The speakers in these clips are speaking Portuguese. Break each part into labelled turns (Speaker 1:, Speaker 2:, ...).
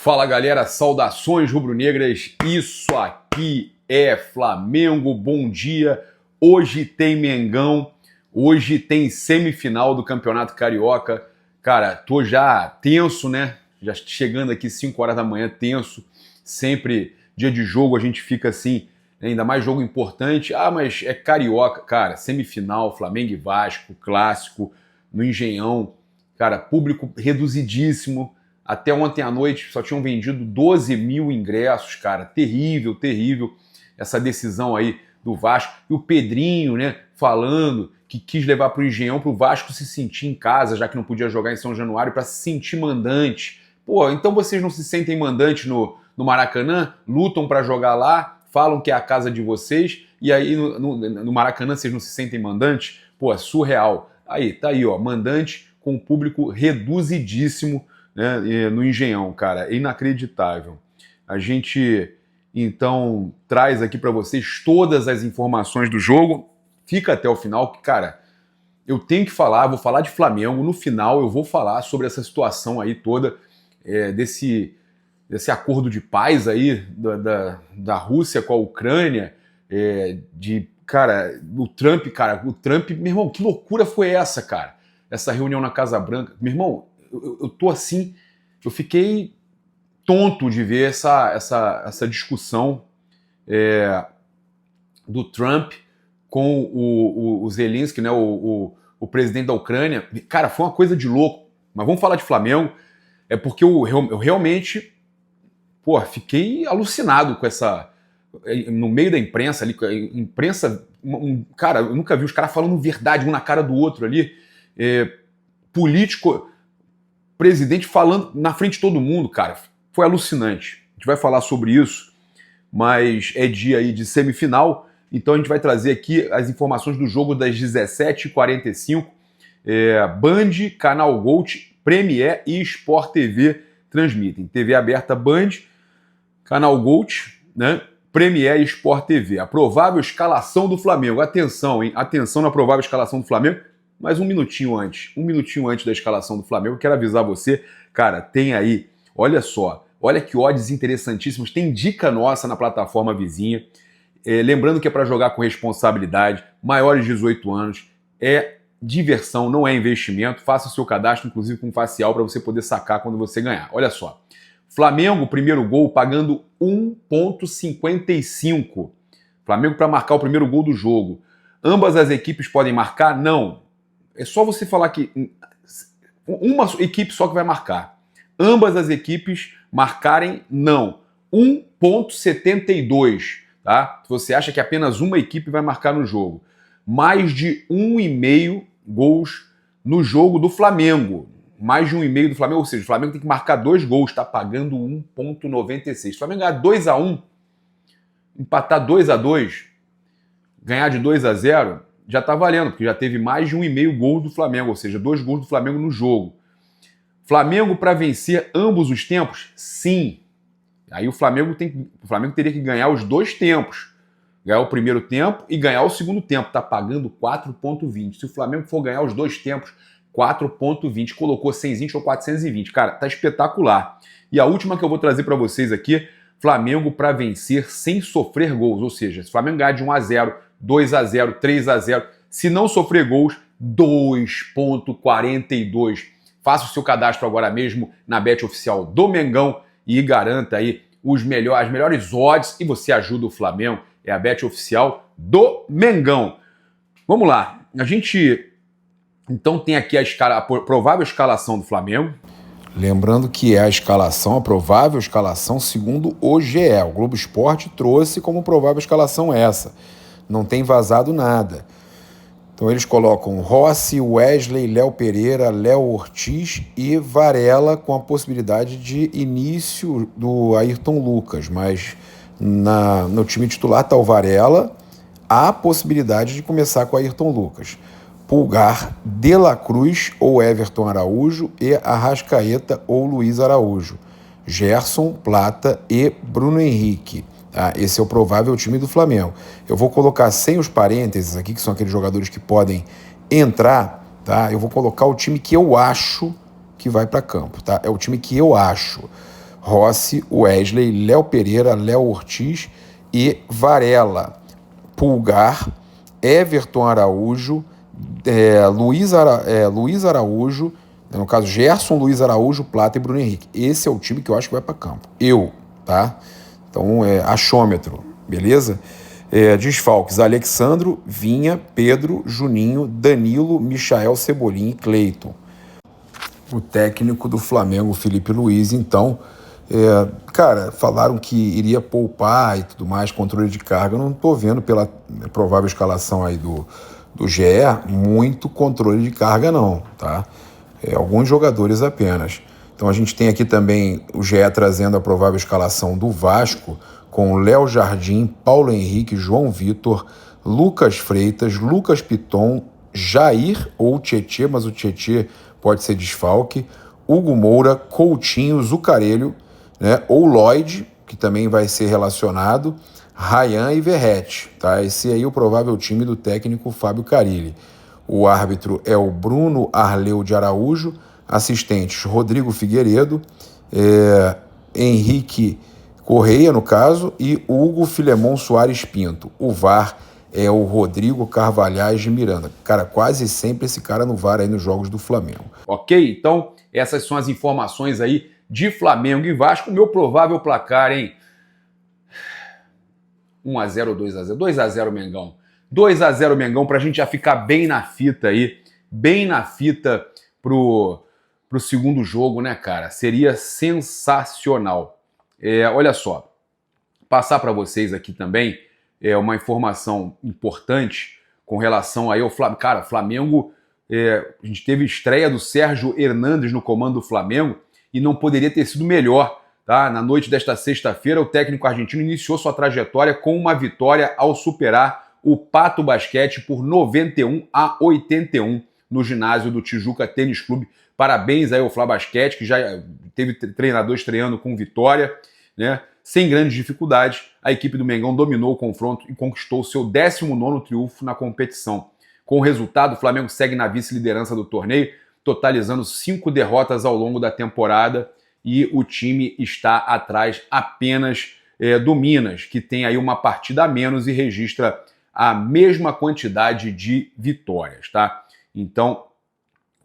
Speaker 1: Fala galera, saudações rubro-negras, isso aqui é Flamengo, bom dia. Hoje tem Mengão, hoje tem semifinal do Campeonato Carioca. Cara, tô já tenso, né? Já chegando aqui 5 horas da manhã, tenso. Sempre dia de jogo a gente fica assim, ainda mais jogo importante. Ah, mas é Carioca, cara, semifinal, Flamengo e Vasco, clássico, no Engenhão. Cara, público reduzidíssimo. Até ontem à noite só tinham vendido 12 mil ingressos, cara. Terrível, terrível essa decisão aí do Vasco. E o Pedrinho, né, falando que quis levar para o Engenhão para o Vasco se sentir em casa, já que não podia jogar em São Januário, para se sentir mandante. Pô, então vocês não se sentem mandantes no Maracanã? Lutam para jogar lá, falam que é a casa de vocês, e aí no Maracanã vocês não se sentem mandantes? Pô, é surreal. Aí, tá aí, ó, mandante com o público reduzidíssimo, né, no Engenhão, cara, é inacreditável. A gente, então, traz aqui para vocês todas as informações do jogo, fica até o final, que, cara, eu tenho que falar, vou falar de Flamengo, no final eu vou falar sobre essa situação aí toda, desse acordo de paz aí da Rússia com a Ucrânia, o Trump, meu irmão, que loucura foi essa, cara? Essa reunião na Casa Branca, meu irmão, eu tô assim, eu fiquei tonto de ver essa discussão do Trump com o Zelensky, né, o presidente da Ucrânia. Cara, foi uma coisa de louco. Mas vamos falar de Flamengo, porque eu realmente, pô, fiquei alucinado com essa... No meio da imprensa ali, cara, eu nunca vi os caras falando verdade um na cara do outro ali, político... presidente falando na frente de todo mundo, cara, foi alucinante. A gente vai falar sobre isso, mas é dia aí de semifinal, então a gente vai trazer aqui as informações do jogo das 17h45. Band, Canal Gold, Premier e Sport TV transmitem. TV aberta Band, Canal Gold, né? Premier e Sport TV. A provável escalação do Flamengo. Atenção, hein? Atenção na provável escalação do Flamengo. Mas um minutinho antes da escalação do Flamengo, eu quero avisar você, cara, tem aí, olha só, olha que odds interessantíssimos, tem dica nossa na plataforma vizinha, lembrando que é para jogar com responsabilidade, maiores de 18 anos, é diversão, não é investimento, faça o seu cadastro, inclusive com facial, para você poder sacar quando você ganhar. Olha só, Flamengo, primeiro gol, pagando 1,55, Flamengo para marcar o primeiro gol do jogo. Ambas as equipes podem marcar? Não. É só você falar que uma equipe só que vai marcar. Ambas as equipes marcarem, não. 1,72, tá? Se você acha que apenas uma equipe vai marcar no jogo. Mais de 1,5 gols no jogo do Flamengo. Mais de 1,5 do Flamengo, ou seja, o Flamengo tem que marcar 2 gols, tá pagando 1,96. Se o Flamengo ganhar 2-1, empatar 2-2, ganhar de 2-0... já tá valendo, porque já teve mais de 1,5 gol do Flamengo, ou seja, 2 gols do Flamengo no jogo. Flamengo para vencer ambos os tempos? Sim. Aí o Flamengo teria que ganhar os 2 tempos. Ganhar o primeiro tempo e ganhar o segundo tempo. Tá pagando 4,20. Se o Flamengo for ganhar os 2 tempos, 4,20. Colocou 100 ou 420. Cara, tá espetacular. E a última que eu vou trazer para vocês aqui, Flamengo para vencer sem sofrer gols. Ou seja, se o Flamengo ganhar de 1-0, 2-0, 3-0, se não sofrer gols, 2,42. Faça o seu cadastro agora mesmo na Bet Oficial do Mengão e garanta aí as melhores odds e você ajuda o Flamengo. É a Bet Oficial do Mengão. Vamos lá. A gente então tem aqui a provável escalação do Flamengo.
Speaker 2: Lembrando que é a provável escalação segundo o GE. O Globo Esporte trouxe como provável escalação essa. Não tem vazado nada. Então eles colocam Rossi, Wesley, Léo Pereira, Léo Ortiz e Varela, com a possibilidade de início do Ayrton Lucas. Mas no time titular está o Varela, há a possibilidade de começar com o Ayrton Lucas. Pulgar, De La Cruz ou Everton Araújo e Arrascaeta ou Luiz Araújo. Gerson, Plata e Bruno Henrique. Tá? Esse é o provável time do Flamengo. Eu vou colocar sem os parênteses aqui, que são aqueles jogadores que podem entrar, tá? Eu vou colocar o time que eu acho que vai para campo, tá? É o time que eu acho. Rossi, Wesley, Léo Pereira, Léo Ortiz e Varela. Pulgar, Everton Araújo, Luiz Araújo, no caso Gerson, Luiz Araújo, Plata e Bruno Henrique. Esse é o time que eu acho que vai para campo. Tá? Então, achômetro, beleza? Desfalques: Alexandro, Vinha, Pedro, Juninho, Danilo, Michael, Cebolinha e Cleiton. O técnico do Flamengo, Felipe Luiz, então, cara, falaram que iria poupar e tudo mais, controle de carga. Eu não estou vendo pela provável escalação aí do GE muito controle de carga não, tá? Alguns jogadores apenas. Então a gente tem aqui também o GE trazendo a provável escalação do Vasco, com Léo Jardim, Paulo Henrique, João Vitor, Lucas Freitas, Lucas Piton, Jair ou Tietê, mas o Tietê pode ser desfalque, Hugo Moura, Coutinho, Zucarelho, né, ou Lloyd, que também vai ser relacionado, Ryan e Verrete. Tá? Esse aí é o provável time do técnico Fábio Carille. O árbitro é o Bruno Arleu de Araújo, assistentes Rodrigo Figueiredo, Henrique Correia, no caso, e Hugo Filemon Soares Pinto. O VAR é o Rodrigo Carvalhais de Miranda. Cara, quase sempre esse cara no VAR aí nos jogos do Flamengo.
Speaker 1: Ok? Então, essas são as informações aí de Flamengo e Vasco. Meu provável placar, hein? 1-0 ou 2-0? 2-0 Mengão. 2-0 Mengão, pra gente já ficar bem na fita aí. Bem na fita pro segundo jogo, né, cara? Seria sensacional. Olha só, passar para vocês aqui também uma informação importante com relação aí ao Flamengo. Cara, Flamengo, a gente teve estreia do Sérgio Hernandes no comando do Flamengo e não poderia ter sido melhor, tá? Na noite desta sexta-feira, o técnico argentino iniciou sua trajetória com uma vitória ao superar o Pato Basquete por 91-81 no ginásio do Tijuca Tênis Clube. Parabéns aí ao Flá Basquete, que já teve treinador estreando com vitória, né? Sem grandes dificuldades, a equipe do Mengão dominou o confronto e conquistou seu 19º triunfo na competição. Com o resultado, o Flamengo segue na vice-liderança do torneio, totalizando 5 derrotas ao longo da temporada, e o time está atrás apenas do Minas, que tem aí uma partida a menos e registra a mesma quantidade de vitórias, tá? Então,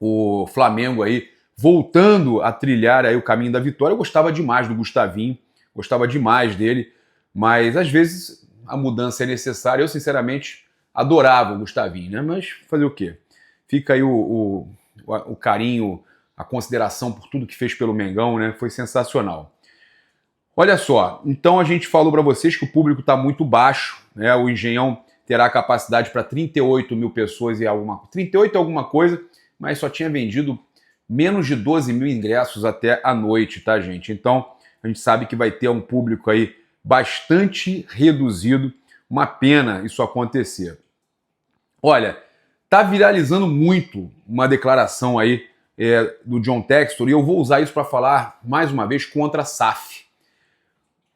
Speaker 1: o Flamengo aí voltando a trilhar aí o caminho da vitória. Eu gostava demais do Gustavinho, gostava demais dele, mas às vezes a mudança é necessária. Eu, sinceramente, adorava o Gustavinho, né? Mas fazer o quê? Fica aí o carinho, a consideração por tudo que fez pelo Mengão, né? Foi sensacional. Olha só, então a gente falou para vocês que o público está muito baixo, né? O Engenhão terá capacidade para 38 mil pessoas e 38 alguma coisa, mas só tinha vendido menos de 12 mil ingressos até a noite, tá, gente? Então, a gente sabe que vai ter um público aí bastante reduzido. Uma pena isso acontecer. Olha, tá viralizando muito uma declaração aí do John Textor, e eu vou usar isso para falar, mais uma vez, contra a SAF.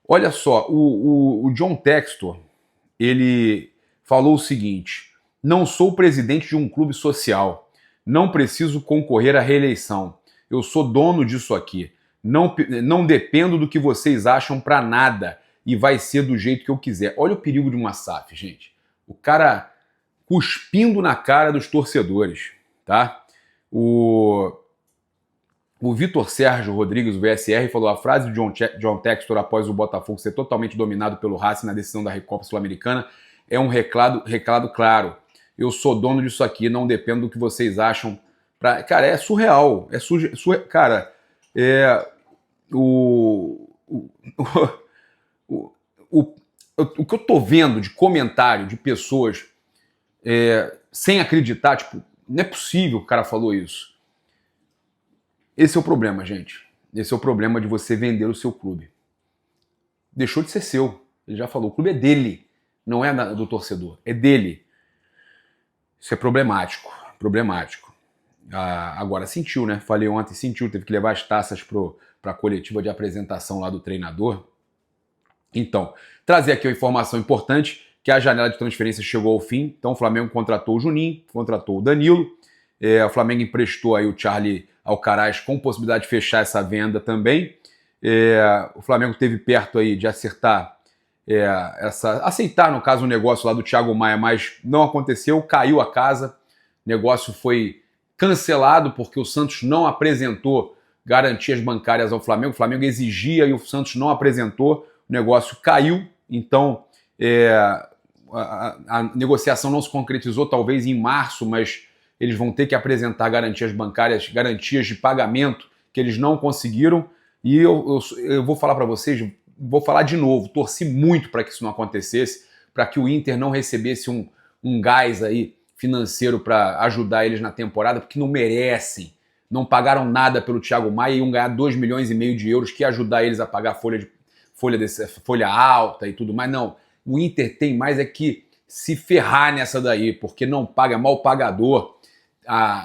Speaker 1: Olha só, o John Textor, ele falou o seguinte: não sou presidente de um clube social, não preciso concorrer à reeleição, eu sou dono disso aqui, não dependo do que vocês acham para nada e vai ser do jeito que eu quiser. Olha o perigo de uma SAF, gente. O cara cuspindo na cara dos torcedores, tá? O Vitor Sérgio Rodrigues, do VSR, falou: a frase de John Textor após o Botafogo ser totalmente dominado pelo Racing na decisão da Recopa Sul-Americana é um recado claro. Eu sou dono disso aqui, não dependo do que vocês acham. Cara, é surreal. Cara, o que eu tô vendo de comentário de pessoas sem acreditar, tipo, não é possível que o cara falou isso. Esse é o problema, gente. Esse é o problema de você vender o seu clube. Deixou de ser seu. Ele já falou, o clube é dele, não é do torcedor, é dele. Isso é problemático, problemático. Agora, sentiu, né? Falei ontem, sentiu, teve que levar as taças para a coletiva de apresentação lá do treinador. Então, trazer aqui uma informação importante, que a janela de transferência chegou ao fim. Então, o Flamengo contratou o Juninho, contratou o Danilo. O Flamengo emprestou aí o Charlie Alcaraz com possibilidade de fechar essa venda também. O Flamengo teve perto aí de acertar, aceitar, no caso, o negócio lá do Thiago Maia, mas não aconteceu, caiu a casa, o negócio foi cancelado porque o Santos não apresentou garantias bancárias ao Flamengo, o Flamengo exigia e o Santos não apresentou, o negócio caiu, então a negociação não se concretizou, talvez em março, mas eles vão ter que apresentar garantias bancárias, garantias de pagamento que eles não conseguiram, e eu vou falar para vocês, vou falar de novo, torci muito para que isso não acontecesse, para que o Inter não recebesse um gás aí financeiro para ajudar eles na temporada, porque não merecem, não pagaram nada pelo Thiago Maia e iam ganhar 2,5 milhões de euros, que ia ajudar eles a pagar folha alta e tudo mais. Não, o Inter tem mais é que se ferrar nessa daí, porque não paga, é mal pagador.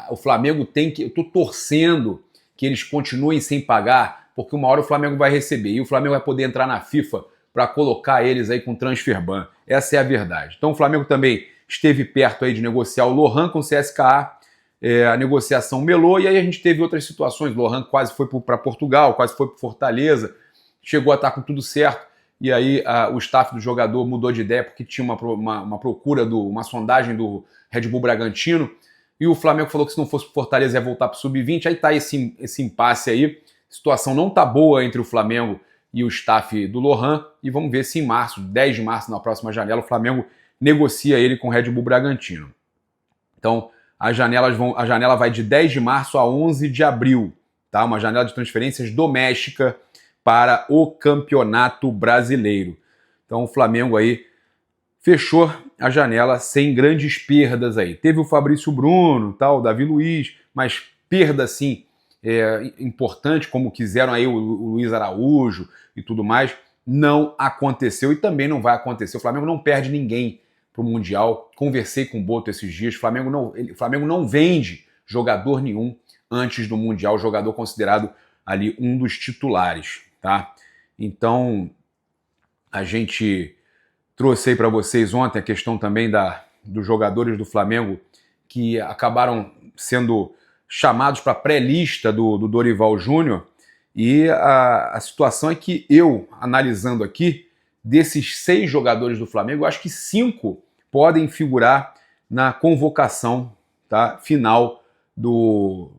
Speaker 1: O Flamengo tem que... Eu tô torcendo que eles continuem sem pagar, porque uma hora o Flamengo vai receber, e o Flamengo vai poder entrar na FIFA para colocar eles aí com transferban. Essa é a verdade. Então o Flamengo também esteve perto aí de negociar o Lohan com o CSKA, a negociação melou, e aí a gente teve outras situações. O Lohan quase foi para Portugal, quase foi para Fortaleza, chegou a estar com tudo certo, e aí o staff do jogador mudou de ideia porque tinha uma procura, uma sondagem do Red Bull Bragantino, e o Flamengo falou que se não fosse para Fortaleza ia voltar para o Sub-20, aí tá esse impasse aí, a situação não tá boa entre o Flamengo e o staff do Lohan, e vamos ver se em março, 10 de março, na próxima janela, o Flamengo negocia ele com o Red Bull Bragantino. Então, a janela vai de 10 de março a 11 de abril, tá? Uma janela de transferências doméstica para o Campeonato Brasileiro. Então o Flamengo aí fechou a janela sem grandes perdas aí. Teve o Fabrício Bruno, tal, o Davi Luiz, mas perda assim importante, como quiseram aí o Luiz Araújo e tudo mais, não aconteceu e também não vai acontecer. O Flamengo não perde ninguém para o Mundial. Conversei com o Boto esses dias, o Flamengo não vende jogador nenhum antes do Mundial, jogador considerado ali um dos titulares, tá? Então, a gente trouxe aí para vocês ontem a questão também dos jogadores do Flamengo que acabaram sendo chamados para a pré-lista do Dorival Júnior, e a situação é que eu, analisando aqui, desses 6 jogadores do Flamengo, eu acho que 5 podem figurar na convocação, tá, final do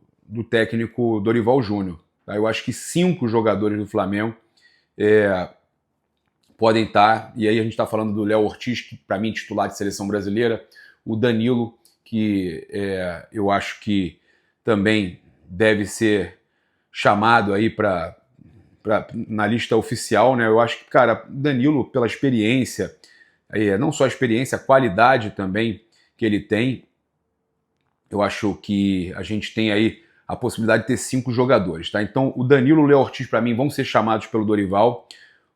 Speaker 1: técnico Dorival Júnior. Tá? Eu acho que 5 jogadores do Flamengo podem estar, e aí a gente está falando do Léo Ortiz, que para mim é titular de seleção brasileira, o Danilo, que eu acho que também deve ser chamado aí na lista oficial, né? Eu acho que, cara, Danilo, pela experiência, não só a experiência, a qualidade também que ele tem, eu acho que a gente tem aí a possibilidade de ter 5 jogadores, tá? Então, o Danilo e o Léo Ortiz, para mim, vão ser chamados pelo Dorival.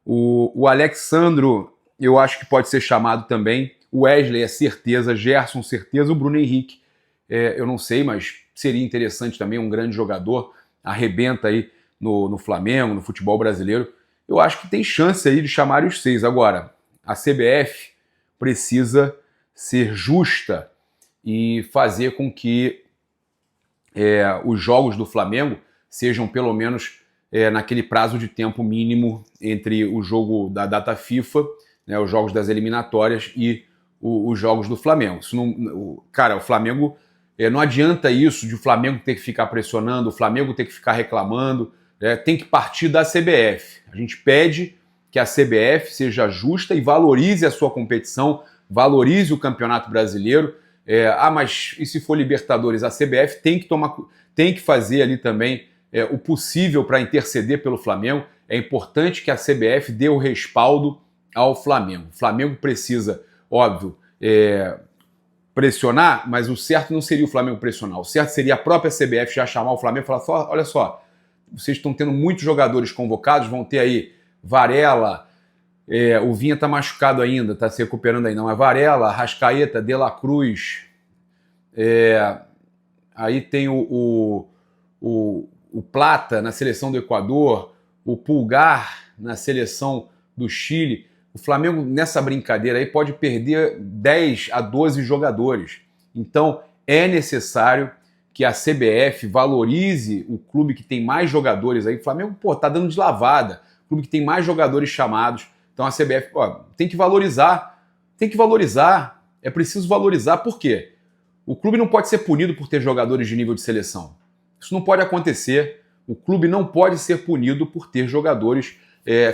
Speaker 1: O Alexandro, eu acho que pode ser chamado também. O Wesley é certeza, Gerson certeza, o Bruno Henrique, eu não sei, mas seria interessante também, um grande jogador, arrebenta aí no Flamengo, no futebol brasileiro. Eu acho que tem chance aí de chamar os 6. Agora, a CBF precisa ser justa e fazer com que os jogos do Flamengo sejam pelo menos naquele prazo de tempo mínimo entre o jogo da data FIFA, né, os jogos das eliminatórias e os jogos do Flamengo. Isso não, cara, o Flamengo, não adianta isso de o Flamengo ter que ficar pressionando, o Flamengo ter que ficar reclamando, tem que partir da CBF. A gente pede que a CBF seja justa e valorize a sua competição, valorize o Campeonato Brasileiro. Mas e se for Libertadores? A CBF tem que fazer ali também o possível para interceder pelo Flamengo. É importante que a CBF dê o respaldo ao Flamengo. O Flamengo precisa, óbvio, pressionar, mas o certo não seria o Flamengo pressionar. O certo seria a própria CBF já chamar o Flamengo e falar: olha só, vocês estão tendo muitos jogadores convocados, vão ter aí Varela, o Vinha tá machucado ainda, tá se recuperando ainda, mas Varela, Arrascaeta, De La Cruz, aí tem o Plata na seleção do Equador, o Pulgar na seleção do Chile. O Flamengo, nessa brincadeira aí, pode perder 10 a 12 jogadores. Então, é necessário que a CBF valorize o clube que tem mais jogadores aí. O Flamengo, pô, tá dando de lavada. O clube que tem mais jogadores chamados. Então a CBF, pô, tem que valorizar. Tem que valorizar. É preciso valorizar. Por quê? O clube não pode ser punido por ter jogadores de nível de seleção. Isso não pode acontecer. O clube não pode ser punido por ter jogadores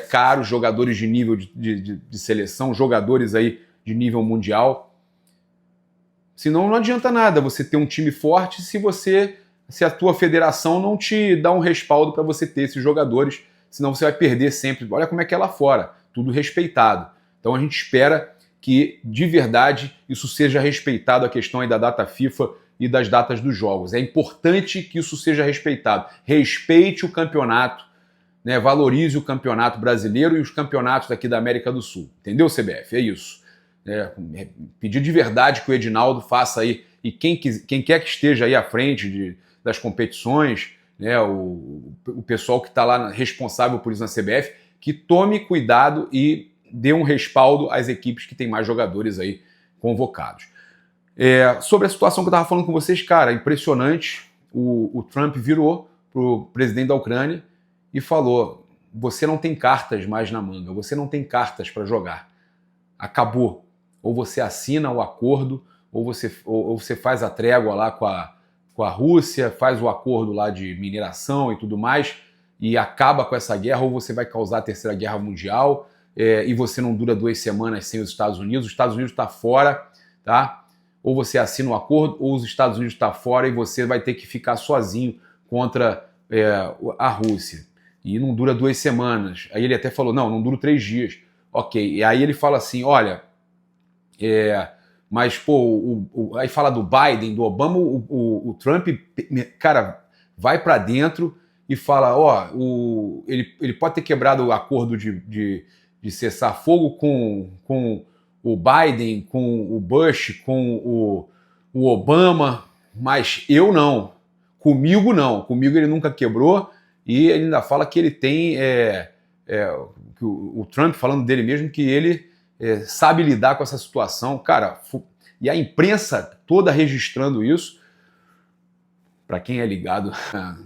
Speaker 1: caros, jogadores de nível de seleção, jogadores aí de nível mundial. Senão não adianta nada você ter um time forte se a tua federação não te dá um respaldo para você ter esses jogadores, senão você vai perder sempre. Olha como é que é lá fora, tudo respeitado. Então a gente espera que de verdade isso seja respeitado, a questão aí da data FIFA e das datas dos jogos. É importante que isso seja respeitado. Respeite o campeonato, né? Valorize o campeonato brasileiro e os campeonatos aqui da América do Sul. Entendeu, CBF? É isso. Pedir de verdade que o Edinaldo faça aí, e quem quer que esteja aí à frente das competições, né, o pessoal que está lá responsável por isso na CBF, que tome cuidado e dê um respaldo às equipes que têm mais jogadores aí convocados. Sobre a situação que eu estava falando com vocês, cara, impressionante. O Trump virou para o presidente da Ucrânia e falou: você não tem cartas mais na manga, você não tem cartas para jogar. Acabou. Ou você assina o acordo, ou você faz a trégua lá com a Rússia, faz o acordo lá de mineração e tudo mais, e acaba com essa guerra, ou você vai causar a Terceira Guerra Mundial, e você não dura 2 semanas sem os Estados Unidos está fora, tá? Ou você assina o acordo, ou os Estados Unidos está fora e você vai ter que ficar sozinho contra a Rússia. E não dura 2 semanas. Aí ele até falou, não dura 3 dias. Ok, e aí ele fala assim, olha, mas pô, aí fala do Biden, do Obama, o Trump, cara, vai para dentro e fala, ele pode ter quebrado o acordo de cessar fogo com o Biden, com o Bush, com o Obama, mas eu não. Comigo não. Comigo ele nunca quebrou, e ele ainda fala que ele tem o Trump falando dele mesmo, que ele sabe lidar com essa situação, cara, e a imprensa toda registrando isso. Para quem é ligado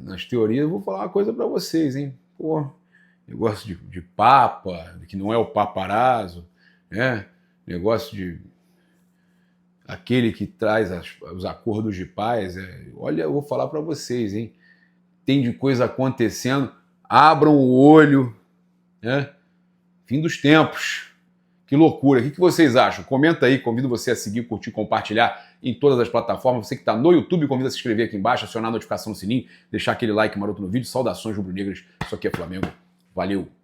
Speaker 1: nas teorias, eu vou falar uma coisa para vocês, hein? Pô, negócio de papa, que não é o paparazzo, né? Negócio de aquele que traz os acordos de paz. Olha, eu vou falar para vocês, hein? Tem de coisa acontecendo, abram o olho, né? Fim dos tempos. Que loucura. O que vocês acham? Comenta aí, convido você a seguir, curtir, compartilhar em todas as plataformas. Você que está no YouTube, convido a se inscrever aqui embaixo, acionar a notificação no sininho, deixar aquele like maroto no vídeo. Saudações rubro-negras. Isso aqui é Flamengo. Valeu!